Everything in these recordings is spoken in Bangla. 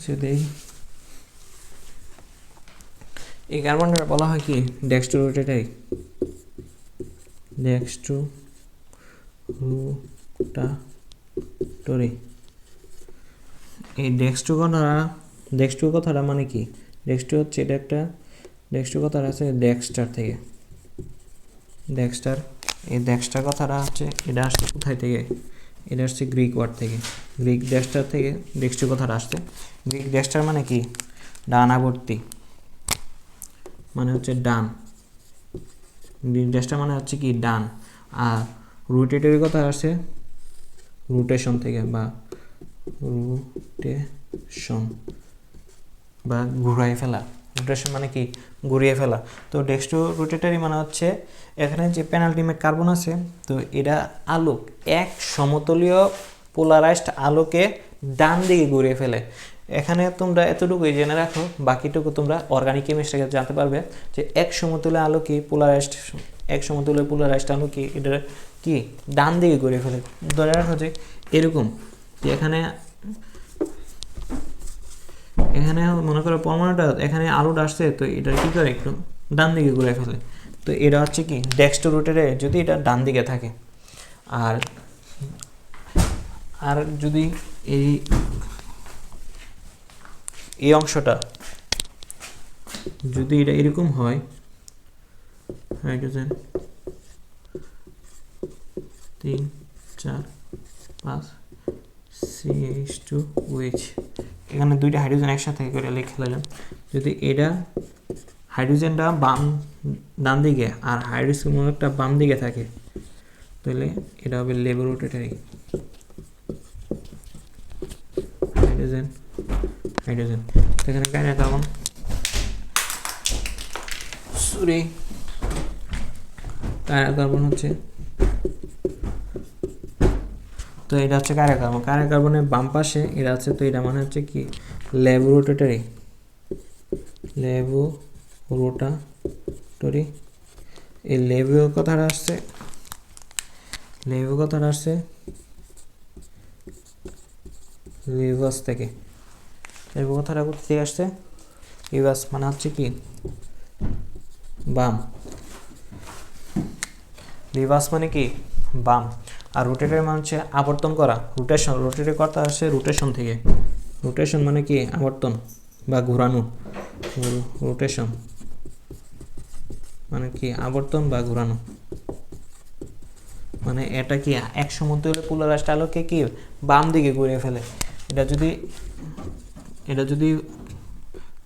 যদি এই কার্বনটা বলা হয় কি ডেক্সট্রোরোটেটারি, ডেক্সট্রোরোটাটরি। এই ডেক্সট্রো কথাটা মানে কি, ডেক্সট্রো হচ্ছে এটা একটা, ডেক্সট্রো কথাটা আছে ডেক্সটার থেকে, ডেক্সটার। এই ডেক্সটার কথাটা হচ্ছে এটা আসছে কোথায় থেকে, এটা আসছে গ্রিক ওয়ার্ড থেকে, গ্রিক ডেক্সটার থেকে ডেক্সট্রো কথাটা আসছে। গ্রিক ডেক্সটার মানে কি ডানাবর্তী, মানে হচ্ছে ডান, গ্রিক ডেক্সটার মানে হচ্ছে কি ডান। আর রোটেটরি কথা আসছে রোটেশন থেকে, বা রোটেশন বা ঘুরাই ফেলা, রোটেশন মানে কি ঘুরিয়ে ফেলা। তো ডেক্সট্রো রোটেটরি মানে হচ্ছে এখানে যে পেনাল্টিমেট কার্বন আছে, তো এটা আলোক এক সমতলীয় পোলারাইজড আলোকে ডান দিকে ঘুরিয়ে ফেলে। এখানে তোমরা এতটুকুই জেনে রাখো, বাকিটুকু তোমরা অর্গানিক কেমিস্ট্রি জানতে পারবে যে এক সমতলীয় আলো কি পোলারাইজড, এক সমতলীয় পোলারাইজড আলো কি এটা কি ডান দিকে ঘুরিয়ে ফেলে। ধরে রাখো যে এরকম যে এখানে মনে করো পরমাণুটা এখানে আলোটা আসছে, তো এটা কি করে একটু ডান দিকে ঘুরে ফেলে। তো এটা হচ্ছে কি ডেক্সট্রো রোটেটে যদি এটা ডান দিকে থাকে। আর আর যদি এই অংশটা যদি এটা এরকম হয়, হাইড্রোজেন 3 4 5 CH2OH, এখানে দুইটা হাইড্রোজেন একসাথে করে লিখে ফেললাম। যদি এটা হাইড্রোজেনটা ডান দিকে আর হাইড্রোজেনটা বাম দিকে থাকে, তাহলে এটা হবে ল্যাবরেটরি হাইড্রোজেন, হাইড্রোজেন। এখানে কাইনা কার্বন, সরি কাইনা কার্বন হচ্ছে, তো এটা হচ্ছে কাইনা কার্বন। কাইনা কার্বনের বাম পাশে এটা আছে, তো এটা মানে হচ্ছে কি ল্যাবরেটরি, ল্যাবরেটরি। এই লেবু কথাটা আসছে, লেবু কথাটা আসছে লিভাস থেকে। লেবু কথাটা কোথা থেকে আসছে, লিভাস মানে হচ্ছে কি বাম, লিভাস মানে কি বাম। আর রোটেটর মানে হচ্ছে আবর্তন করা, রোটেশন, রোটেটর কথা আসছে রোটেশন থেকে, রোটেশন মানে কি আবর্তন বা ঘোরানো, রোটেশন মানে কি আবর্তন বা ঘোরানো। মানে এটা কি এক সমতলে পোলারাইজড আলোকে কি বাম দিকে ঘুরিয়ে ফেলে। এটা যদি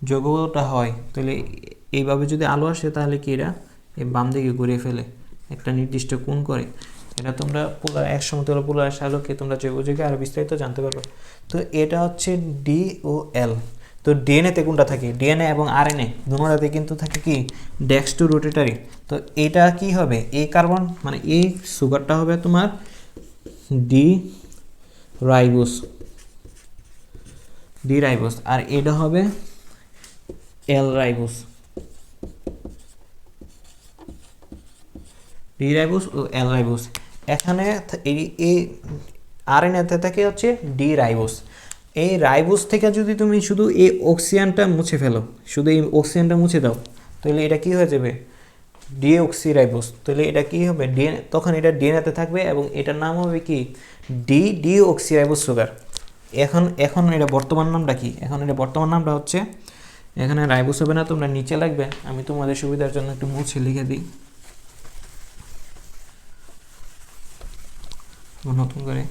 যৌগটা হয়, তাহলে এইভাবে যদি আলো আসে, তাহলে কি এটা এই বাম দিকে ঘুরিয়ে ফেলে একটা নির্দিষ্ট কোণ করে। এটা তোমরা এক সমতল পোলারাইজড আলোকে তোমরা জৈব যৌগে আরো বিস্তারিত জানতে পারবে। তো এটা হচ্ছে ডি ও এল। তো ডিএনএতে কোনটা থাকে, ডিএনএ এবং আরএনএ দুটোটাতে কিন্তু থাকে কি ডেক্সট্রো রোটেটরি। তো এটা কি হবে, এই কার্বন মানে এই সুগারটা হবে তোমার ডি রাইবোস, ডি রাইবোস, আর এটা হবে এল রাইবোস, ডি রাইবোস ও এল রাইবোস। এখানে এই আরএনএতে থাকে হচ্ছে ডি রাইবোস। এই রাইবোস থেকে যদি তুমি শুধু এই অক্সিজেনটা মুছে ফেলো, শুধু এই অক্সিজেনটা মুছে দাও, তাহলে এটা কি হয়ে যাবে ডিঅক্সি রাইবোস। তাহলে এটা কি হবে ডিএনএ, তখন এটা ডিএনএতে থাকবে এবং এটার নাম হবে কি ডিঅক্সি রাইবোস সুগার। এখন এটা বর্তমান নামটা কি, এখন এটা বর্তমান নামটা হচ্ছে, এখানে রাইবোস হবে না, তোমরা নিচে লাগবে, আমি তোমাদের সুবিধার জন্য একটু মুছে লিখে দিই নতুন করে,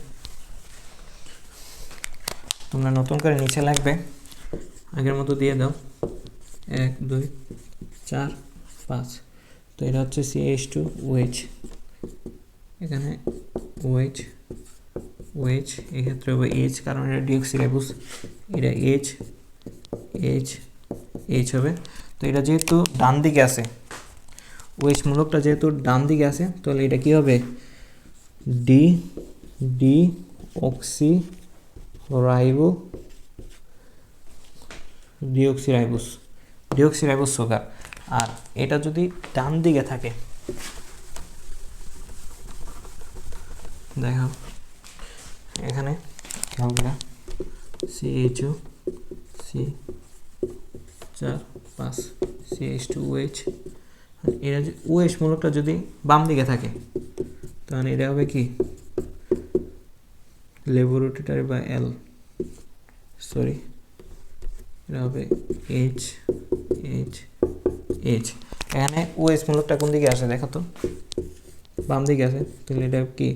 তোমরা নতুন করে নিচে লাগবে, আগের মতো দিয়ে দাও 1 2 4 5। তো এটা হচ্ছে CH2OH, এখানে OH, OH এক্ষেত্রে হবে H, কারণ এটা ডিঅক্সিরাইবোস, এটা H H H হবে। তো এটা যেহেতু ডান দিকে আছে, OH মূলকটা যেহেতু ডান দিকে আছে, তাহলে এটা কি হবে ডিঅক্সিরাইবোস সুগার। আর এটা যদি ডান দিকে থাকে, দেখো এখানে CHO C4 5 CH2OH। এরা যে OH মূলকটা যদি বাম দিকে থাকে তাহলে এটা হবে কি ল্যাবরেটরি বা সরি এটা হবে H। এখানে OH মূলকটা কোন দিকে আসে দেখো তো, বাম দিকে আছে, তাহলে এটা কি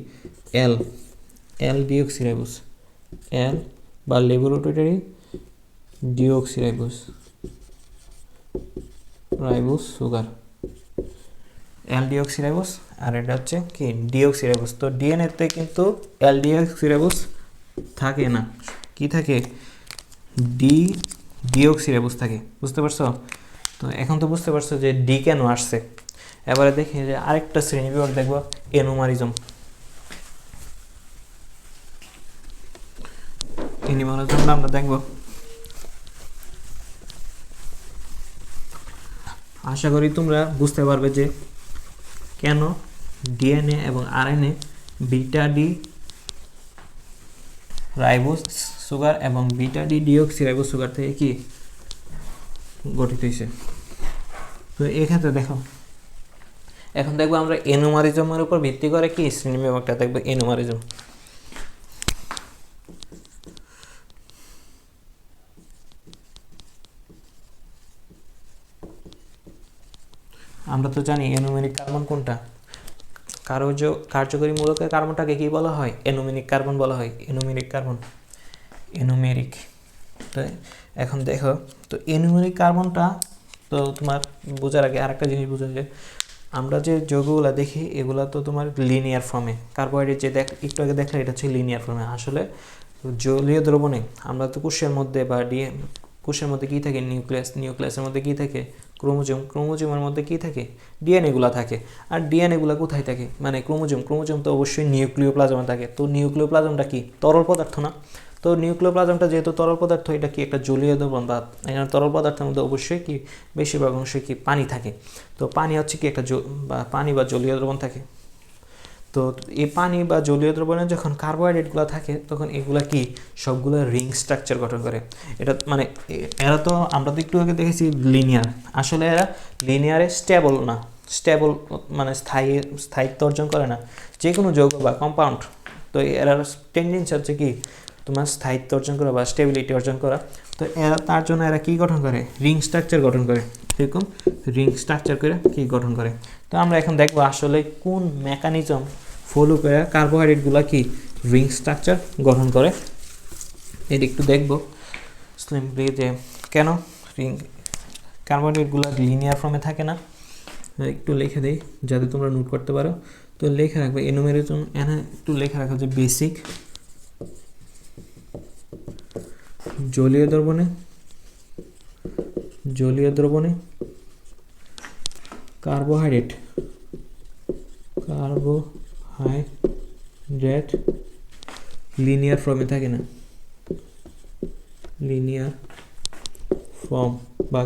L ডিঅক্সিরাইবোস, L বা laboratory deoxyribose sugar, L deoxyribose, আর এটা হচ্ছে কি ডিঅক্সিরাইবোস। তো ডিএনএতে কিন্তু L ডিঅক্সিরাইবোস থাকে না, কি থাকে ডিঅক্সিরাইবোস থাকে, বুঝতে পারছো? তো এখন তো বুঝতে পারছো যে ডি কেন আসছে। এবারে দেখি যে আরেকটা শ্রেণীবিভাগ দেখবো, এনিমালিজম আমরা দেখব। আশা করি তোমরা বুঝতে পারবে যে কেন ডিএনএ এবং RNA beta D ribose sugar এবং বিটা ডি ডিঅক্সিরাইবোস সুগার থেকে কি গঠিত হয়েছে। তো এক্ষেত্রে দেখো, এখন দেখবো আমরা এনোমারিজমের উপর ভিত্তি করে কি শ্রেণীবিভাগটা দেখবো। এনোমারিজম আমরা তো জানি এনোমেরিক কার্বন কোনটা, কার্যকরী মূলকের কার্বনটাকে কি বলা হয়? এনোমেরিক কার্বন বলা হয়। এনোমেরিক। তো এখন দেখো, তো এনোমেরিক কার্বনটা তো তোমার বোঝার আগে আরেকটা জিনিস বোঝা যায়, আমরা যে যৌগগুলো দেখি এগুলো তো তোমার লিনিয়ার ফর্মে, কার্বোহাইড্রেট যে একটু আগে দেখলে এটা হচ্ছে লিনিয়ার ফর্মে। আসলে জলীয় দ্রবণে আমরা তো কোষের মধ্যে বা কোষের মধ্যে কী থাকে? নিউক্লিয়াসের মধ্যে কী থাকে? ক্রোমোজোমের মধ্যে কী থাকে? ডিএনএগুলো থাকে। আর ডিএনএগুলো কোথায় থাকে? মানে ক্রোমোজোম তো অবশ্যই নিউক্লিওপ্লাজমে থাকে। তো নিউক্লিওপ্লাজমটা কি তরল পদার্থ না? তো নিউক্লিওপ্লাজমটা যেহেতু তরল পদার্থ, এটা কি একটা জলীয় দ্রবণ, বা এখানে তরল পদার্থের মধ্যে অবশ্যই কি বেশিরভাগ অংশে কি পানি থাকে। তো পানি হচ্ছে কি একটা পানি বা জলীয় দ্রবণ থাকে। তো এই পানি বা জলীয় দ্রবণে যখন কার্বোহাইড্রেটগুলো থাকে তখন এগুলা কি সবগুলো রিং স্ট্রাকচার গঠন করে। এটা মানে এরা তো আমরা তো একটু আগে দেখেছি লিনিয়ার, আসলে এরা লিনিয়ারে স্টেবল না, মানে স্থায়িত্ব অর্জন করে না। যে কোনো যৌগ বা কম্পাউন্ড, তো এরা টেন্ডেন্সি হচ্ছে কি তোমার স্থায়িত্ব অর্জন করা বা স্টেবিলিটি অর্জন করা। তো এরা তার জন্য এরা কি গঠন করে? রিং স্ট্রাকচার গঠন করে। এরকম রিং স্ট্রাকচার করে কি গঠন করে। তো আমরা এখন দেখবো আসলে কোন মেকানিজম ফলো করে কার্বোহাইড্রেটগুলো কি রিং স্ট্রাকচার গঠন করে, এটা একটু দেখবো সিম্পলি যে কেন কার্বোহাইড্রেটগুলো লিনিয়ার ফর্মে থাকে না। একটু লিখে দিই যাতে তোমরা নোট করতে পারো। তো লেখা রাখবে এনুমেরিজম, এখানে একটু লেখা রাখো যে বেসিক জলীয় দ্রবণে কার্বোহাইড্রেট লিনিয়ার ফর্মে থাকে না, লিনিয়ার ফর্ম বা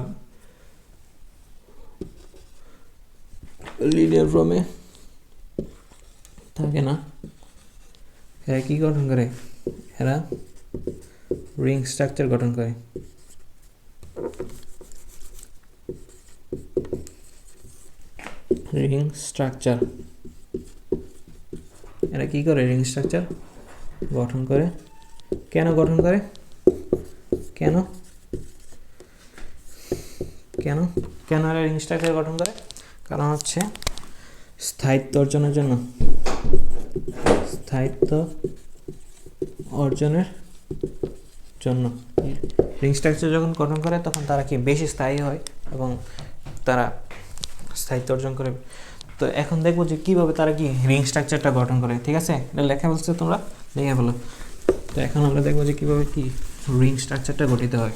লিনিয়ার ফর্মে থাকে না। এরা কি গঠন করে? এরা রিং স্ট্রাকচার গঠন করে। রিং স্ট্রাকচার, এরা কি করে? রিং স্ট্রাকচার গঠন করে। কেন গঠন করে? কেন এরা রিং স্ট্রাকচার গঠন করে? কারণ হচ্ছে স্থায়িত্ব অর্জনের জন্য। রিং স্ট্রাকচার যখন গঠন করে তখন তারা কি বেশি স্থায়ী হয় এবং তারা স্থায়িত্ব অর্জন করে। তো এখন দেখবো যে কীভাবে তারা কি রিং স্ট্রাকচারটা গঠন করে। ঠিক আছে, এটা লেখা বলছে, তোমরা লিখে ফেলো। তো এখন আমরা দেখবো যে কীভাবে কি রিং স্ট্রাকচারটা গঠিত হয়,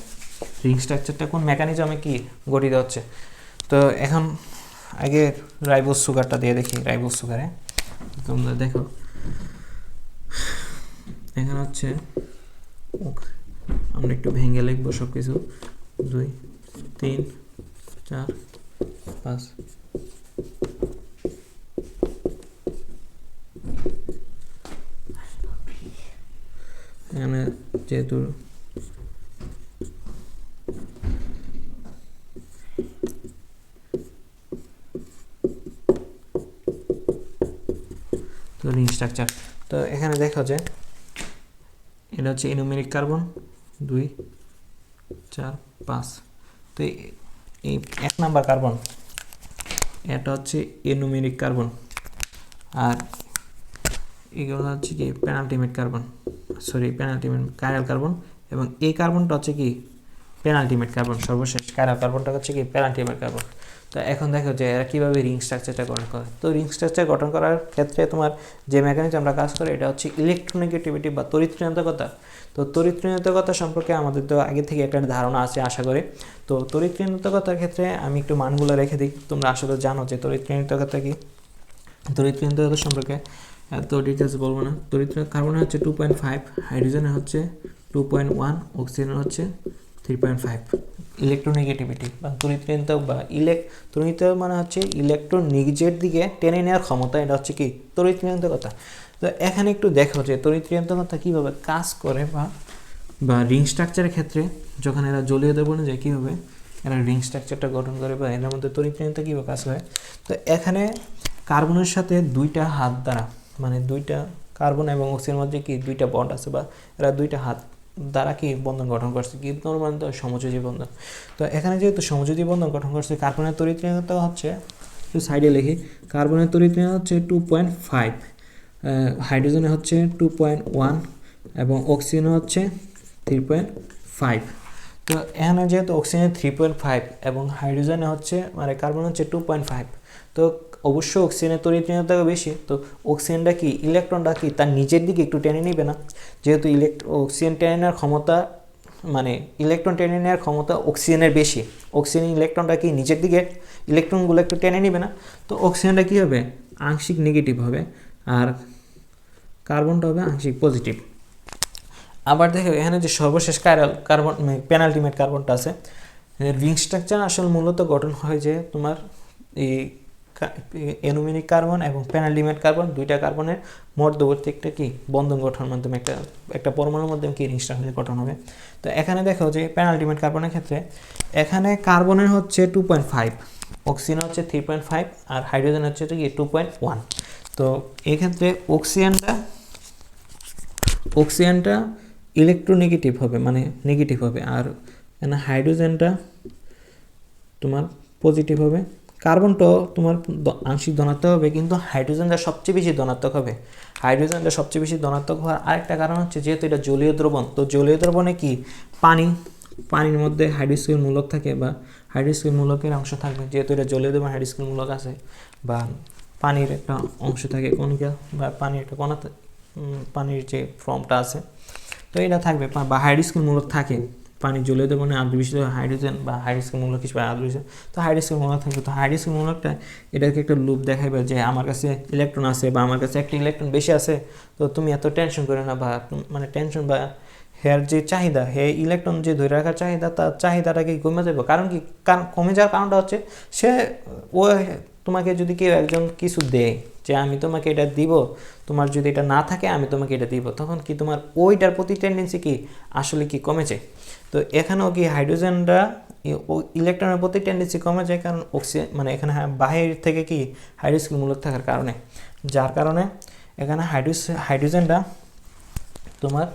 রিং স্ট্রাকচারটা কোন মেকানিজমে কি গঠিত হচ্ছে। তো এখন আগে রাইবোজ সুগারটা দিয়ে দেখি। রাইবোজ সুগারে তোমরা দেখো এখানে হচ্ছে, আমরা একটু ভেঙে লিখবো সব কিছু। 2 3 4 5 এখানে যেহেতু রিং স্ট্রাকচার। তো এখানে দেখো যে এটা হচ্ছে এনোমেরিক কার্বন 2 4 5। তো এই 1 নাম্বার কার্বন এটা হচ্ছে এনোমেরিক কার্বন, আর এগুলো হচ্ছে কি penultimate carbon, penultimate chiral carbon, এবং এই কার্বনটা হচ্ছে কি পেনাল্টিমেট কার্বন, সর্বশেষ কাইরাল কার্বনটা হচ্ছে কি পেনাল্টিমেট কার্বন। তো এখন দেখো যে এরা কীভাবে রিং স্ট্রাকচারটা গঠন করে। তো রিং স্ট্রাকচার গঠন করার ক্ষেত্রে তোমার যে মেকানিজমটা কাজ করে এটা হচ্ছে ইলেকট্রোনেগেটিভিটি বা তড়িৎ-ঋণাত্মকতা। তো তড়িৎ-ঋণাত্মকতা সম্পর্কে আমাদের তো আগে থেকে একটা ধারণা আছে আশা করি। তো তড়িৎ-ঋণাত্মকতার ক্ষেত্রে আমি একটু মানগুলো রেখে দিই, তোমরা আসলে জানো যে তড়িৎ-ঋণাত্মকতা কি। তড়িৎ-ঋণাত্মকতা সম্পর্কে এত ডিটেলস বলবো না। কার্বনের হচ্ছে 2.5, হাইড্রোজেনের হচ্ছে 2.1, অক্সিজেনের হচ্ছে 3.5। ইলেকট্রোনেগেটিভিটি বা তড়িৎ-ঋণাত্মক বা তড়িৎ মানে হচ্ছে ইলেকট্রন নিজের দিকে টেনে নেওয়ার ক্ষমতা, এটা হচ্ছে কি তড়িৎ-ঋণাত্মকতা। তো এখানে একটু দেখো যে তড়িৎ-ঋণাত্মকতা কীভাবে কাজ করে বা রিং স্ট্রাকচারের ক্ষেত্রে যখন এরা জলীয় দ্রবণে যায় কীভাবে এরা রিং স্ট্রাকচারটা গঠন করে বা এর মধ্যে তড়িৎ-ঋণাত্মকতা কীভাবে কাজ করে। তো এখানে কার্বনের সাথে দুইটা হাত দ্বারা, মানে দুইটা কার্বন এবং অক্সিজেনের মধ্যে কি দুইটা বন্ড আছে বা এরা দুইটা হাত দ্বারা কি বন্ধন গঠন করছে, কি নরমাল সমযোজী বন্ধন। তো এখানে যেহেতু সমযোজী বন্ধন গঠন করছে, কার্বনের তড়িৎ-ঋণাত্মকতা হচ্ছে, একটু সাইডে লিখি, কার্বনের তড়িৎ-ঋণাত্মকতা হচ্ছে 2.5, হাইড্রোজেনের হচ্ছে 2.1 এবং অক্সিজেনের হচ্ছে 3.5। তো এখানে যেহেতু অক্সিজেনের 3.5 এবং হাইড্রোজেনে হচ্ছে মানে কার্বন হচ্ছে 2.5, তো অবশ্যই অক্সিজেনের তড়িৎ-ঋণাত্মকতা বেশি। তো অক্সিজেনটা কি ইলেকট্রনটা কি তার নিজের দিকে একটু টেনে নেবে না, যেহেতু অক্সিজেন টেনে নেওয়ার ক্ষমতা মানে ইলেকট্রন টেনে নেওয়ার ক্ষমতা অক্সিজেনের বেশি, অক্সিজেন ইলেকট্রনটা কি নিজের দিকে ইলেকট্রনগুলো একটু টেনে নেবে না, তো অক্সিজেনটা কী হবে আংশিক নেগেটিভ হবে আর কার্বনটা হবে আংশিক পজিটিভ। আবার দেখো এখানে যে সর্বশেষ কার্বন পেনাল্টিমেট কার্বনটা আছে, রিং স্ট্রাকচার আসলে মূলত গঠন হয় যে তোমার এই এনোমেরিক কার্বন এবং পেনাল্টিমেট কার্বন দুইটা কার্বনের মধ্যবর্তী একটা কি বন্ধন গঠনের মাধ্যমে একটা পরমাণুর মাধ্যমে কি রিং স্ট্রাকচার গঠন হবে। তো এখানে দেখো যে পেনাল্টিমেট কার্বনের ক্ষেত্রে এখানে কার্বনের হচ্ছে 2.5, অক্সিজেন হচ্ছে 3.5 আর হাইড্রোজেন হচ্ছে কি 2.1। তো এক্ষেত্রে অক্সিজেনটা ইলেকট্রোনেগেটিভ হবে, মানে নেগেটিভ হবে, আর হাইড্রোজেনটা তোমার পজিটিভ হবে। কার্বনটা তোমার আংশিক ধনাত্মক হবে, কিন্তু হাইড্রোজেনটা সবচেয়ে বেশি ধনাত্মক হবে। হাইড্রোজেনটা সবচেয়ে বেশি ধনাত্মক হওয়ার আরেকটা কারণ হচ্ছে যেহেতু এটা জলীয় দ্রবণ, তো জলীয় দ্রবণে কি পানির মধ্যে হাইড্রোক্সাইড মূলক থাকে বা হাইড্রোক্সাইড মূলকের অংশ থাকবে, যেহেতু এটা জলীয় দ্রবণ হাইড্রোক্সাইড মূলক আছে বা পানির একটা অংশ থাকে কণিকা বা পানির একটা কণা, পানির যে ফর্মটা আছে তো এটা থাকবে বা হাইড্রোক্সাইড মূলক থাকে পানির জলীয় দ্রবণে আদ্রবিশিষ্ট হাইড্রোজেন বা হাইড্রোক্সাইড মূলক হিসেবে আদ্রবিশিষ্ট, তো হাইড্রোক্সাইড মূলক থাকবে। তো হাইড্রোক্সাইড মূলকটা এটাকে একটা লুপ দেখাবে যে আমার কাছে ইলেকট্রন আছে বা আমার কাছে একটা ইলেকট্রন বেশি আছে, তো তুমি এত টেনশন করে না, বা মানে টেনশন বা হের যে চাহিদা, ইলেকট্রন যে ধরে রাখার চাহিদা, তার চাহিদাটাকে কমে যাবে। কারণ কি, কারণ কমে যাওয়ার কারণটা হচ্ছে ও তোমাকে যদি কেউ একজন কিছু দেয় যে আমি তোমাকে এটা দিব, তোমার যদি এটা না থাকে আমি তোমাকে এটা দিব, তখন কি তোমার ওইটার প্রতি টেন্ডেন্সি কি আসলে কি কমেছে। তো এখানেও কি হাইড্রোজেনটা ইলেকট্রনের প্রতি টেন্ডেন্সি কমে যায়, কারণ অক্সিজেন মানে এখানে বাহির থেকে কি হাইড্রোক্সাইড মূলক থাকার কারণে, যার কারণে এখানে হাইড্রোজেনটা তোমার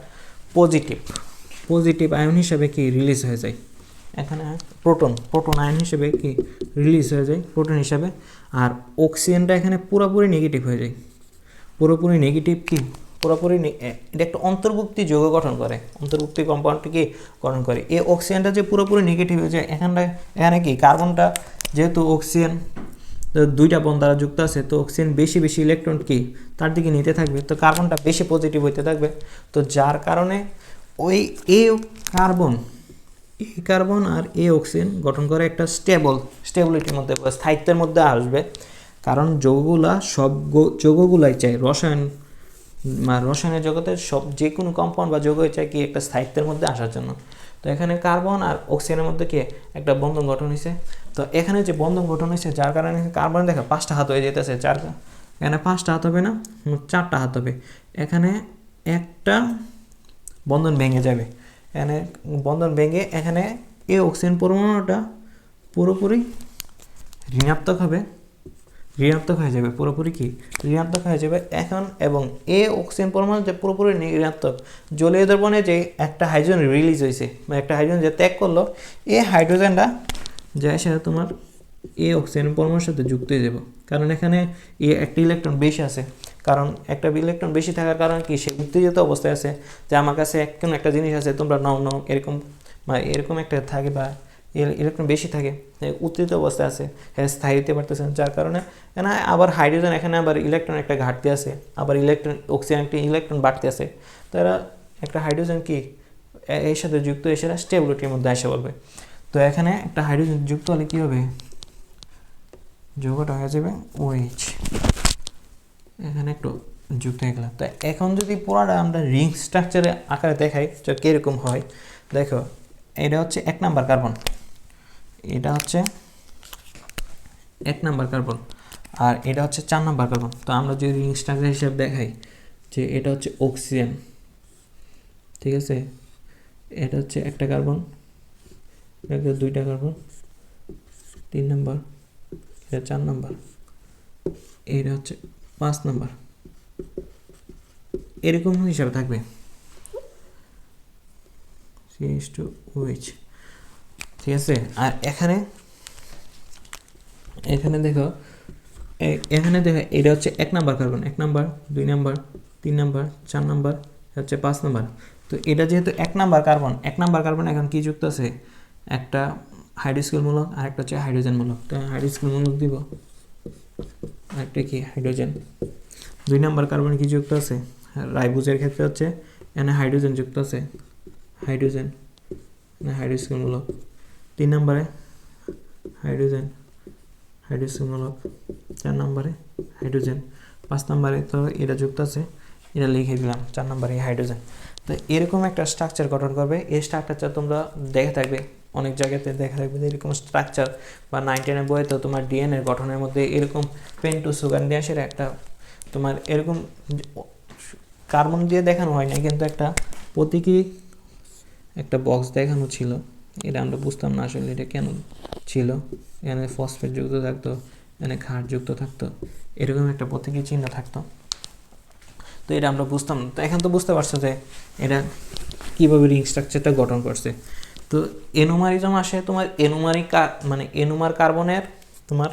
পজিটিভ আয়ন হিসেবে কি রিলিজ হয়ে যায়। এখানে প্রোটন আয়ন হিসেবে কি রিলিজ হয়ে যায় প্রোটন হিসাবে, আর অক্সিজেনটা এখানে পুরোপুরি নেগেটিভ হয়ে যায়। পুরোপুরি নেগেটিভ কি পুরোপুরি এটা একটা অন্তর্ভুক্তি যৌগ গঠন করে, অন্তর্ভুক্তি কম্পাউন্ডটি কি গঠন করে। এই অক্সিজেনটা যে পুরোপুরি নেগেটিভ হয়ে যায়, এখানে কি কার্বনটা যেহেতু অক্সিজেন দুইটা বন্ড দ্বারা যুক্ত আছে, তো অক্সিজেন বেশি ইলেকট্রন কি তার দিকে নিতে থাকবে, তো কার্বনটা বেশি পজিটিভ হইতে থাকবে। তো যার কারণে ওই কার্বন আর অক্সিজেন গঠন করে একটা স্টেবিলিটির মধ্যে বা স্থায়িত্বের মধ্যে আসবে। কারণ যৌগগুলাই চাই রসায়নের জগতের যে কোনো কম্পাউন্ড বা যৌগই চাই কি একটা স্থায়িত্বের মধ্যে আসার জন্য। তো এখানে কার্বন আর অক্সিজেনের মধ্যে কি একটা বন্ধন গঠন হয়েছে। তো এখানে যে বন্ধন গঠন হয়েছে যার কারণে কার্বন দেখা 5টা হাত হয়ে যেতেছে, এখানে 5টা হাত হবে না, 4টা হাত হবে। এখানে একটা বন্ধন ভেঙে যাবে, এখানে বন্ধন ভেঙে এখানে অক্সিজেন পরমাণুটা পুরোপুরি ঋণাত্মক হবে, ঋণাত্মক হয়ে যাবে, পুরোপুরি কি ঋণাত্মক হয়ে যাবে এখন। এবং এ অক্সিজেন পরমাণু যে পুরোপুরি ঋণাত্মক, জলীয় দ্রবণে যে একটা হাইড্রোজেন রিলিজ হয়েছে বা একটা হাইড্রোজেন যে ত্যাগ করলো, এই হাইড্রোজেনটা যায় সেটা তোমার এ অক্সিজেন পরমাণুর সাথে যুক্ত হয়ে যাবে, কারণ এখানে একটা ইলেকট্রন বেশি আছে। কারণ একটা ইলেকট্রন বেশি থাকার কারণে কি, সে উত্তেজিত অবস্থায় আছে যে আমার কাছে কোনো একটা জিনিস আছে তোমরা নাও নাও, এরকম বা এরকম একটা থাকে, বা ইলেকট্রন বেশি থাকে, উত্তেজিত অবস্থায় আছে, হ্যাঁ স্থায়ী হতে পারতেছে না, যার কারণে এখানে আবার হাইড্রোজেন, এখানে আবার ইলেকট্রন একটা ঘাটতি আছে, আবার অক্সিজেন একটা ইলেকট্রন বাড়তে আছে। তারা একটা হাইড্রোজেন কি এর সাথে যুক্ত হয়ে সেটা স্টেবিলিটির মধ্যে আসে বলবে। তো এখানে একটা হাইড্রোজেন যুক্ত হলে কী হবে, যৌগটা হয়ে যাবে OH, এখানে একটু যুক্ত হয়ে গেলাম। তো এখন যদি পুরোটা আমরা রিং স্ট্রাকচারে আকারে দেখাই তো কীরকম হয়, দেখো এটা হচ্ছে 1 নাম্বার কার্বন, এটা হচ্ছে 1 নাম্বার কার্বন, আর এটা হচ্ছে 4 নাম্বার কার্বন। তো আমরা যদি রিং স্ট্রাকচার হিসাবে দেখাই যে এটা হচ্ছে অক্সিজেন, ঠিক আছে, এটা হচ্ছে একটা কার্বন, এটা 2টা কার্বন, 3 নাম্বার, এটা 4 নাম্বার, এটা হচ্ছে 5 নাম্বার, এরকম হিসাবে থাকবে CH2OH, ঠিক আছে। আর এখানে দেখো এটা হচ্ছে 1 number carbon, 1 number, 2 number, 3 number, 4 number, হচ্ছে 5 নাম্বার। তো এটা যেহেতু 1 নাম্বার কার্বন, 1 নাম্বার কার্বন এখন কি যুক্ত আছে, একটা হাইড্রোক্সিল মূলক আর একটা হচ্ছে হাইড্রোজেন মূলক। তো হাইড্রোক্সিল মূলক দিব, আরেকটা কি হাইড্রোজেন। 2 নাম্বার কার্বন কি যুক্ত আছে, রাইবোজের ক্ষেত্রে হচ্ছে এখানে হাইড্রোজেন যুক্ত আছে, হাইড্রোজেন হাইড্রোক্সিল মূলক। 3 নাম্বারে হাইড্রোজেন হাইড্রোক্সিল মূলক, 4 নাম্বারে হাইড্রোজেন, 5 নাম্বারে তো এটা যুক্ত আছে, এটা লিখে দিলাম 4 নাম্বারে হাইড্রোজেন। তো এরকম একটা স্ট্রাকচার গঠন করবে। এই স্ট্রাকচারটা তোমরা দেখে থাকবে অনেক জায়গাতে, দেখা থাকবে এরকম স্ট্রাকচার, বা 9 10 বইতে তোমার ডিএনএর গঠনের মধ্যে এরকম পেন্টোজ সুগার নিয়ে একটা তোমার এরকম কার্বন দিয়ে দেখানো হয় না, কিন্তু একটা প্রতীকী একটা বক্স দেখানো ছিল। এটা আমরা বুঝতাম না আসলে এটা কেন ছিল, এখানে ফসফেট যুক্ত থাকতো, এখানে ক্ষার যুক্ত থাকতো, এরকম একটা প্রতীকী চিহ্ন থাকতো। তো এটা আমরা বুঝতাম না। তো এখন তো বুঝতে পারছো যে এটা কীভাবে রিং স্ট্রাকচারটা গঠন করছে। তো এনোমারিজম আসে তোমার মানে এনোমার কার্বনের তোমার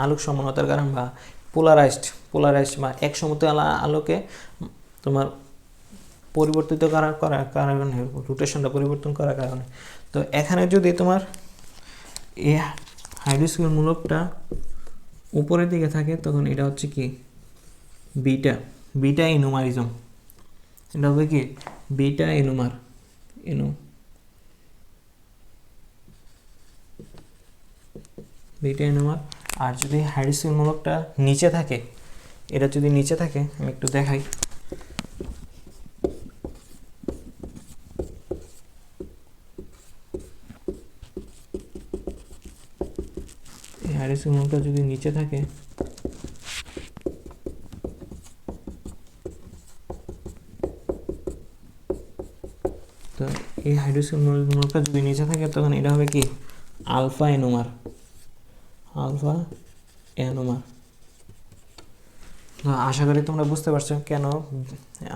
আলোক সমানতার কারণ, বা পোলারাইজড বা এক সমতল আলোকে তোমার পরিবর্তিত করার কারণে, রোটেশনটা পরিবর্তন করার কারণে। তো এখানে যদি তোমার এই হাইড্রোক্সিল মূলকটা উপরের দিকে থাকে তখন এটা হচ্ছে কি বিটা এনোমারিজম, এটা হবে কি বিটা এনোমার, বিটা এনোমার। আর যদি হাইড্রোক্সিল মূলকটা নিচে থাকে, এটা যদি নিচে থাকে, আমি একটু দেখাই, হাইড্রোক্সিল মূলকটা যদি নিচে থাকে, তো এই হাইড্রোক্সিল মূলকটা যদি নিচে থাকে তখন এটা হবে কি আলফা এনোমার। আশা করি তোমরা বুঝতে পারছো কেন।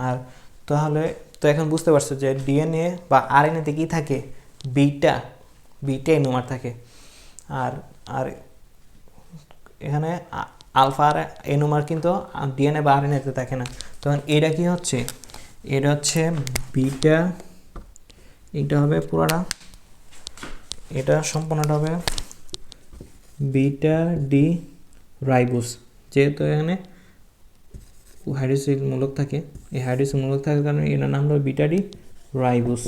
আর তাহলে তো এখন বুঝতে পারছো যে ডিএনএ বা আরএনএতে কি থাকে, বিটা এনোমার থাকে। আর এখানে আলফা আর এনোমার কিন্তু ডিএনএ বা আরএনএতে থাকে না। তখন এটা কি হচ্ছে, এটা হচ্ছে বিটা, এটা হবে পুরোটা, এটা সম্পূর্ণটা হবে বিটা ডি রাইবোস। যেহেতু এখানে হাইড্রোক্সিল মূলক থাকে, এই হাইড্রোক্সিল মূলক থাকার কারণে এটার নাম হবে বিটা ডি রাইবোস,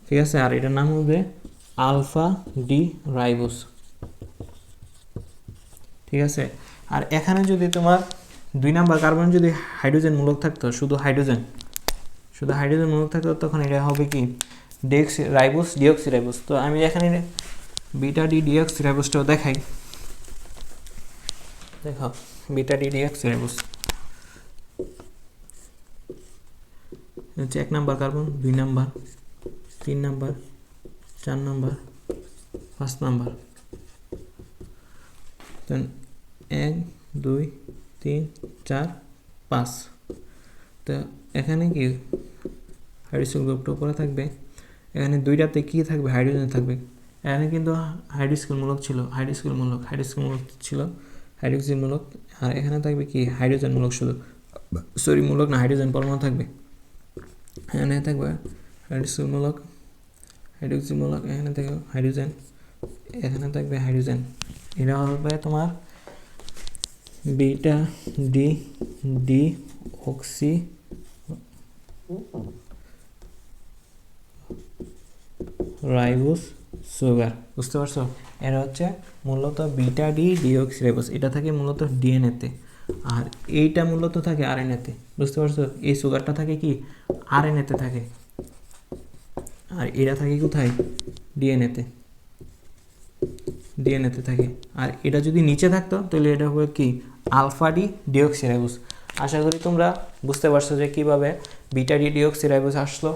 ঠিক আছে। আর এটার নাম হবে আলফা ডি রাইবোস, ঠিক আছে। আর এখানে যদি তোমার 2 নাম্বার কার্বন যদি হাইড্রোজেন মূলক থাকতো, শুধু হাইড্রোজেন মূলক থাকতো, তখন এটা হবে কি ডিঅক্সিরাইবোস। তো আমি এখানে বিটা ডি ডিঅক্সিরাইবোসটাও দেখাই, দেখো বিটা ডি ডিঅক্সিরাইবোস হচ্ছে 1 number carbon, 2 number, 3 number, 4 number, 5 number, 1 2 3 4 5। তো এখানে কি হাইড্রোক্সিল গ্রুপটা উপরে থাকবে, এখানে দুইটাতে কি থাকবে, হাইড্রোজেন থাকবে। এখানে কিন্তু হাইড্রোক্সিল মূলক ছিল, হাইড্রোক্সিল মূলক ছিল, হাইড্রোক্সিল মূলক। আর এখানে থাকবে কি হাইড্রোজেন মূলক, শুধু সরি মূলক না, হাইড্রোজেন পরমাণু থাকবে। এখানে থাকবে হাইড্রোক্সিল মূলক, এখানে থাকবে হাইড্রোজেন, এখানে থাকবে হাইড্রোজেন। এটা হবে তোমার beta D D oxy ribose sugar, বুঝতে পারছো? এটা হচ্ছে মূলত বিটা ডি ডিঅক্সিরাইবোস, এটা থাকে মূলত ডিএনএতে, আর এইটা মূলত থাকে আরএনএতে, বুঝতে পারছো? এই সুগারটা থাকে কি আরএনএতে থাকে, আর এটা থাকে কোথায়, ডিএনএতে থাকে। আর এটা যদি নিচে থাকতো তাহলে এটা হবে কি আলফা ডি ডিঅক্সিরাইবোস। আশা করি তোমরা বুঝতে পারছো যে কীভাবে বিটা ডি ডিঅক্সিরাইবোস আসলো।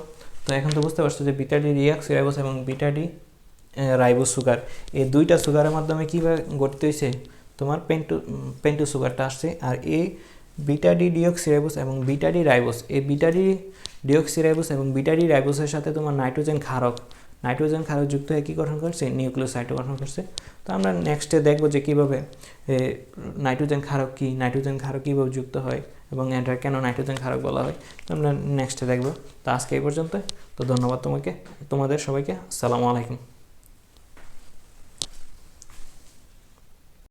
তো এখন তো বুঝতে পারছো যে বিটা ডি ডিঅক্সিরাইবোস এবং বিটা ডি রাইবোস সুগার, এই দুইটা সুগারের মাধ্যমে কীভাবে গঠিত হয়েছে তোমার পেন্টো সুগারটা আসছে। আর এই বিটা ডি ডিঅক্সিরাইবোস এবং বিটা ডি রাইবোস, এই বিটা ডি ডিঅক্সিরাইবোস এবং বিটা ডি রাইবোসের সাথে তোমার নাইট্রোজেন ক্ষারক যুক্ত হয়ে কী গঠন করছে, নিউক্লিওসাইড গঠন করছে। তো আমরা নেক্সটে দেখবো যে কীভাবে নাইট্রোজেন ক্ষারক কীভাবে যুক্ত হয় এবং এটা কেন নাইট্রোজেন ক্ষারক বলা হয়, তো আমরা নেক্সটে দেখবো। তো আজকে এই পর্যন্ত। তো ধন্যবাদ তোমাদের সবাইকে। আসসালামু আলাইকুম।